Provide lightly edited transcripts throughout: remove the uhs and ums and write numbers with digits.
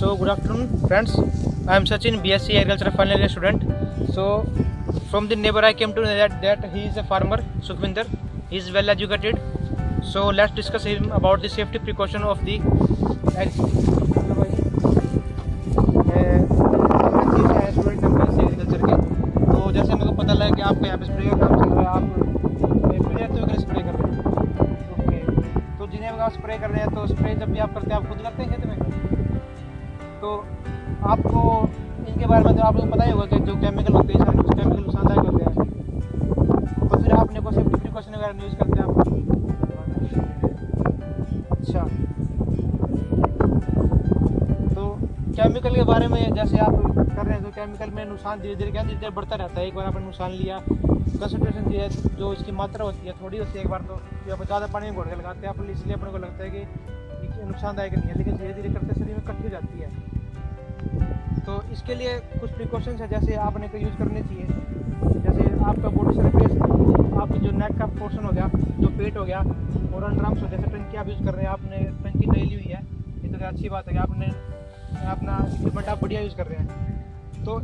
So good afternoon friends, I am Sachin, BSc Agriculture final year student. So from the neighbor I came to know that he is a farmer, Sukhvinder. He is well educated. So let's discuss him about the safety precaution of the agriculture के। तो जैसे मेरे को पता लगा कि आपका यहाँ पे स्प्रे का काम चल रहा है, आप विद्यार्थियों के लिए स्प्रे कर रहे हैं। ओके, तो जिन्हें आप स्प्रे कर रहे हैं तो स्प्रे जब भी आप करते हैं आप खुद करते हैं खेत में, तो आपको इनके बारे में तो आपको पता ही होगा कि जो केमिकल होते हैं सारे कुछ केमिकल नुकसानदायक होते हैं। तो फिर आपने को सेफ्टी प्रिकॉशन वगैरह यूज़ करते हैं आप? अच्छा, तो केमिकल के बारे में जैसे आप कर रहे हैं तो केमिकल में नुकसान धीरे धीरे बढ़ता रहता है। एक बार आपने नुकसान लिया, कंसंट्रेशन जो इसकी मात्रा होती है थोड़ी होती है, एक बार तो आप ज़्यादा पानी में घोल के लगाते हैं आप, इसलिए अपने को लगता है कि नुकसानदायक नहीं है, लेकिन धीरे धीरे करते शरीर में इकट्ठी हो जाती है। तो इसके लिए कुछ प्रिकॉशंस है जैसे आपने को यूज़ करने चाहिए। जैसे आपका बॉडी सरफेस, आपकी जो नेक का पोर्शन हो गया, जो पेट हो गया और अंडरआर्म्स हो, जैसे टंकी आप यूज़ कर रहे हैं, आपने टंकी डली हुई है, ये तो अच्छी बात है कि आपने अपना इक्विपमेंट आप बढ़िया यूज़ कर रहे हैं। तो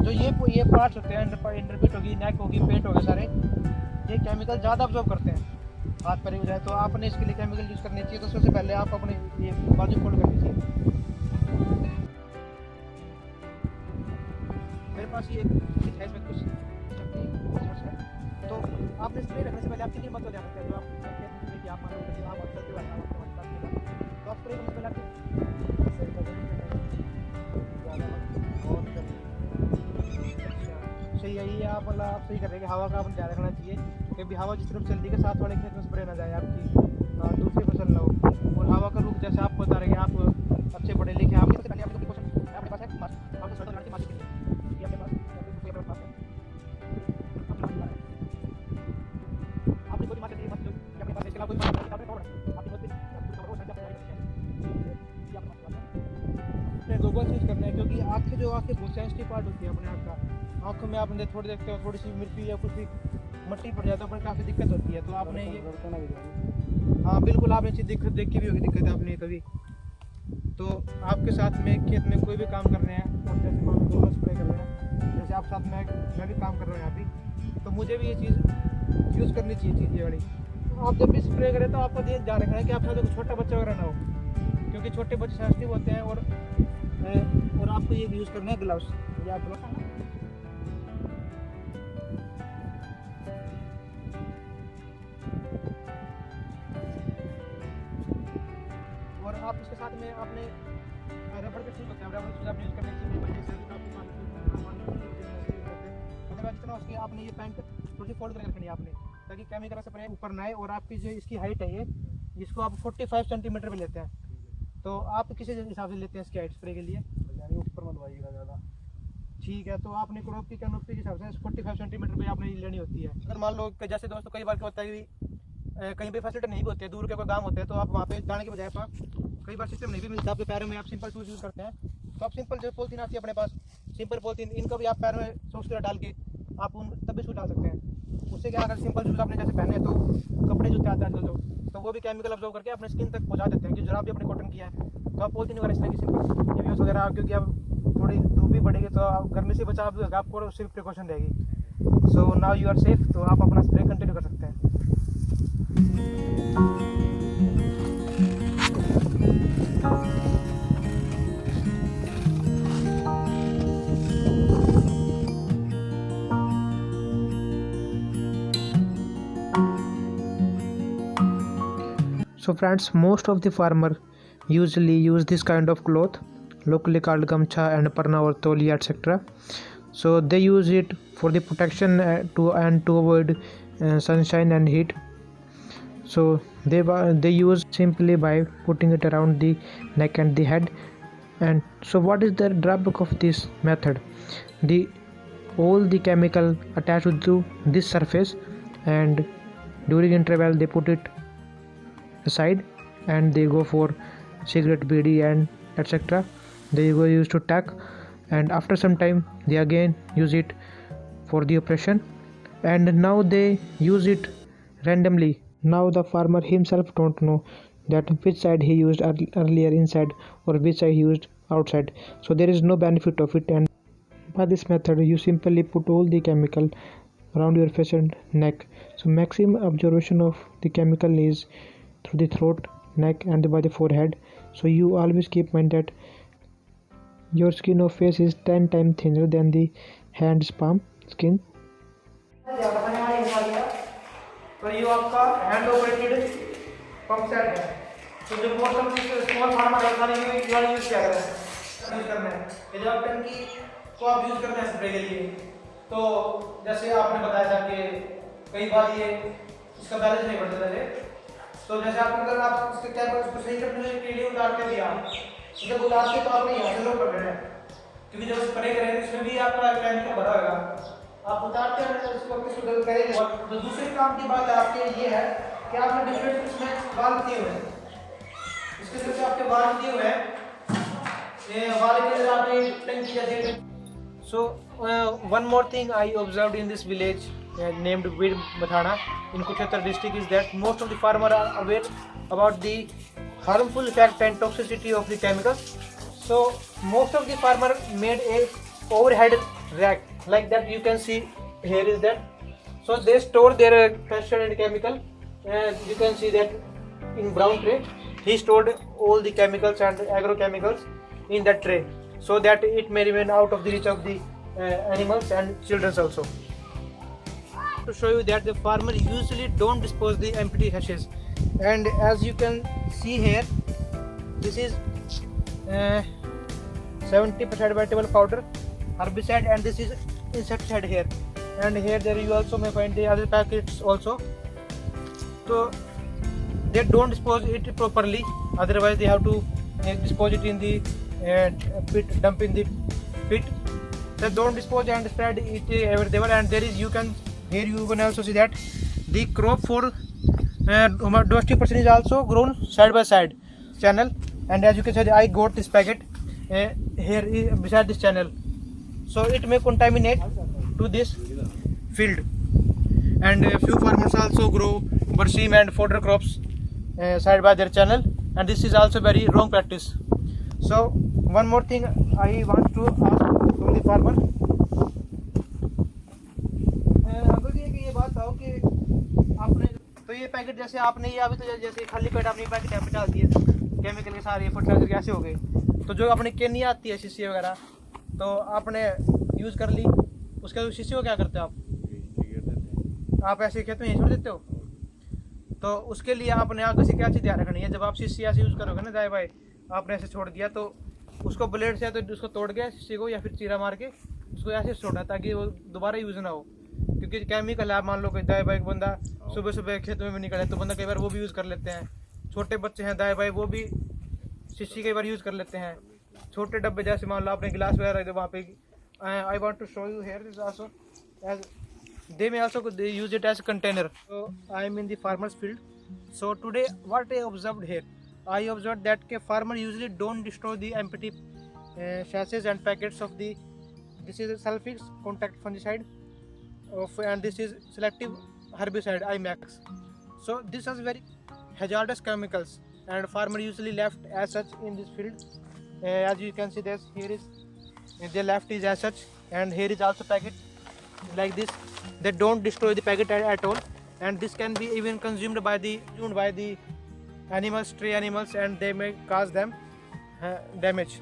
जो ये पार्ट्स होते हैं, इंटरपीट होगी, नेक होगी, पेट होगा, सारे ये केमिकल ज़्यादा अब्जॉर्ब करते हैं हाथ पर हो जाए। तो आपने इसके लिए केमिकल यूज़ करनी चाहिए। तो सबसे पहले आप अपने ये बाजू फोल्ड कर लीजिए। मेरे पास ये है, इसमें कुछ है। तो आपने स्प्रे रखने से पहले आप कितनी मत हो ध्यान रखते हैं। तो आप मान लो आप चलते हुए तो आप स्प्रे करने से पहले सही है, ये आप मतलब आप सही कर रहे हैं कि हवा का आपने ध्यान रखना चाहिए, क्योंकि हवा जिस तरफ चलती है साथ वाले खेत में स्प्रे ना जाए, आपकी दूसरी फसल ना हो। और हवा का रुख जैसे आप बता रहे हैं, आप अच्छे पढ़े लिखे, आप सबसे पहले आपके पास है आपके स्वेटर लड़की मास्क ये आपके पास आपने कोई मास्क नहीं अपने पास, इसके अलावा कोई मास्क आपने गोगल्स यूज़ करना है, क्योंकि आँखें बहुत सेंसिटिव पार्ट होती है अपने आप का। आँखों में आप थोड़ी देखते हो, थोड़ी सी मिर्ची या कुछ भी मट्टी पड़ जाए तो अपने काफ़ी दिक्कत होती है। तो आपने ये हाँ बिल्कुल, आपने चीज़ देख के भी होगी दिक्कत आपने कभी। तो आपके साथ में खेत में कोई भी काम कर रहे हैं और जैसे मान लो गोबर स्प्रे कर रहे हैं, जैसे आप साथ में मैं भी काम कर रहा हूँ यहाँ भी, तो मुझे भी ये चीज़ यूज़ करनी चाहिए चीज़ ये वाली। तो आप जब भी स्प्रे करें तो आपको ये ध्यान रखना है कि आप साथ छोटा बच्चा वगैरह ना हो, क्योंकि छोटे बच्चे सेंसिटिव होते हैं। और आपको ये यूज़ करना है ग्लव्स, ये आप और आप इसके साथ में आपने रबड़ के शूज़ होते हैं, रबड़ शूज़ आप यूज़ करने चाहिए। जितना उसकी आपने ये पैंट थोड़ी फोल्ड करके रखनी है आपने, ताकि केमिकल स्प्रे ऊपर ना आए। और आपकी जो इसकी हाइट है ये, जिसको आप 45 सेंटीमीटर में लेते हैं, तो आप किसी हिसाब से लेते हैं इसकी हाइट स्प्रे के लिए? यानी ऊपर मत आइएगा ज़्यादा, ठीक है। तो आपने क्रॉप की कैनोपी के हिसाब से 45 सेंटीमीटर पे आपने लेनी होती है। अगर मान लो कि जैसे दोस्तों कई बार क्या होता है कि कहीं पे फैसिलिटी नहीं भी होती है, दूर के कोई काम होते हैं, तो आप वहाँ पे जाने के बजाय आप कई बार सिस्टम नहीं भी मिलता आपके पैरों में, आप सिंपल शूज़ यूज़ करते हैं, तो आप सिंपल जो पॉलीथीन आती है अपने पास, सिंपल पॉलीथीन, इनको भी आप पैर में सॉक्स डाल के आप उन तब भी शूज़ डाल सकते हैं। उससे क्या, अगर सिंपल शूज़ आपने जैसे पहने तो कपड़े जूते आते हैं जो, तो वो भी केमिकल अब्जॉर्ब करके अपने स्किन तक पहुँचा देते हैं। कि जरा भी अपने कॉटन की है तो आप पॉलीथीन वगैरह इस तरह की सिंपल यूज़ वगैरह, क्योंकि अब थोड़ी धूप भी बढ़ेगी तो आप गर्मी से बचाव भी होगा, आपको सिर्फ प्रिकॉशन रहेगी। So now you are safe, तो आप अपना स्प्रे कंटिन्यू कर सकते हैं। So friends, most of the farmer usually use this kind of cloth, locally called gamcha and parna or tolia etc. So they use it for the protection to avoid sunshine and heat. So they use simply by putting it around the neck and the head. And so what is the drawback of this method? All the chemical attached to this surface, and during interval they put it aside and they go for cigarette, bidi and etc. They go use to tack, and after some time they again use it for the operation, and now they use it randomly. Now the farmer himself don't know that which side he used earlier inside or which side he used outside, so there is no benefit of it. And by this method you simply put all the chemical around your face and neck, so maximum absorption of the chemical is through the throat, neck and by the forehead. So you always keep mind that your skin of face is 10 times thinner than the hand's palm skin. तो ये आपका hand operated pump set है। तो जो most of small farmer है खाने के लिए यूज किया जाता है, यूज करना है। ये जब आप टंकी को आप यूज करते हैं स्प्रे के लिए, तो जैसे आपने बताया था कि कई बार ये इसका बैलेंस नहीं बढ़ता है, तो जैसे आप अगर आप इसके क्या इसको सही करने के लिए उतार के दिया, जब उतार के तो आपने यहाँ से लो कर देना है, क्योंकि जब स्प्रे करेंगे इसमें भी आपका केमिकल भरा होगा, आप उतारते हैं इसको किसी करेंगे। तो दूसरे काम की बात आपके ये है कि आपने डिफरेंट इसमें वाल्व दिए हुए हैं, इसके जैसे आपके वाल्व दिए हुए हैं, ये वाल्व के अंदर आपने टंकी जैसे। So one more thing I observed in this village named Veer Mathana in Kurukshetra district is that most of the farmers are aware about the harmful effect and toxicity of the chemicals. So most of the farmers made a overhead rack like that, you can see here is that. So they store their pesticide and chemical, and you can see that in brown tray he stored all the chemicals and agrochemicals in that tray, so that it may remain out of the reach of the animals and children also. To show you that the farmer usually don't dispose the empty hashes, and as you can see here, this is 70% vegetable powder, herbicide, and this is insecticide here, and here there you also may find the other packets also. So they don't dispose it properly, otherwise they have to dispose it in the pit, dump in the pit. They don't dispose and spread it everywhere, and there is, you can also see that the crop for domestic person is also grown side by side channel, and as you can see I got this packet here beside this channel, so it may contaminate to this field. And a few farmers also grow berseem and fodder crops side by their channel, and this is also very wrong practice. So one more thing I want to ask from the farmer, ये बात आओ कि आपने तो ये packet जैसे आपने ये अभी तो जैसे खाली पेट आपने पैकेट यहाँ पे डाल दिए केमिकल के सारे फर्टिलाइजर कैसे हो गए, तो जो अपनी केनी आती है शीशी वगैरह, तो आपने यूज़ कर ली, उसके शीशी को क्या करते हो आप ऐसे खेत में ही छोड़ देते हो। तो उसके लिए आपने आगे से क्या चीज़ ध्यान रखनी है, जब आप शीशी ऐसे यूज़ करोगे ना दाएं बाएं, आपने ऐसे छोड़ दिया तो उसको ब्लेड से तो उसको तोड़ के शीशी को या फिर चीरा मार के उसको ऐसे छोड़ना ताकि वो दोबारा यूज़ ना हो, क्योंकि केमिकल है। आप मान लो कि दाएं बाएं बंदा सुबह सुबह खेत में भी निकले तो बंदा कई बार वो भी यूज़ कर लेते हैं, छोटे बच्चे हैं दाएं बाएं वो भी शीशी कई बार यूज़ कर लेते हैं, छोटे डब्बे जैसे मान लो आपने गिलास वगैरह वहाँ पे। I want to show you here this also as they may also use it as a container. So I am in the farmer's field. So today what I observed here, I observed that farmer usually don't destroy the empty sachets and packets of the, this is a sulfix contact fungicide of, and this is selective herbicide IMAX. So this is very hazardous chemicals, and farmer usually left as such in this field. As you can see this, here is the left is as such, and here is also packet like this. They don't destroy the packet at all, and this can be even consumed by the animals, stray animals, and they may cause them damage.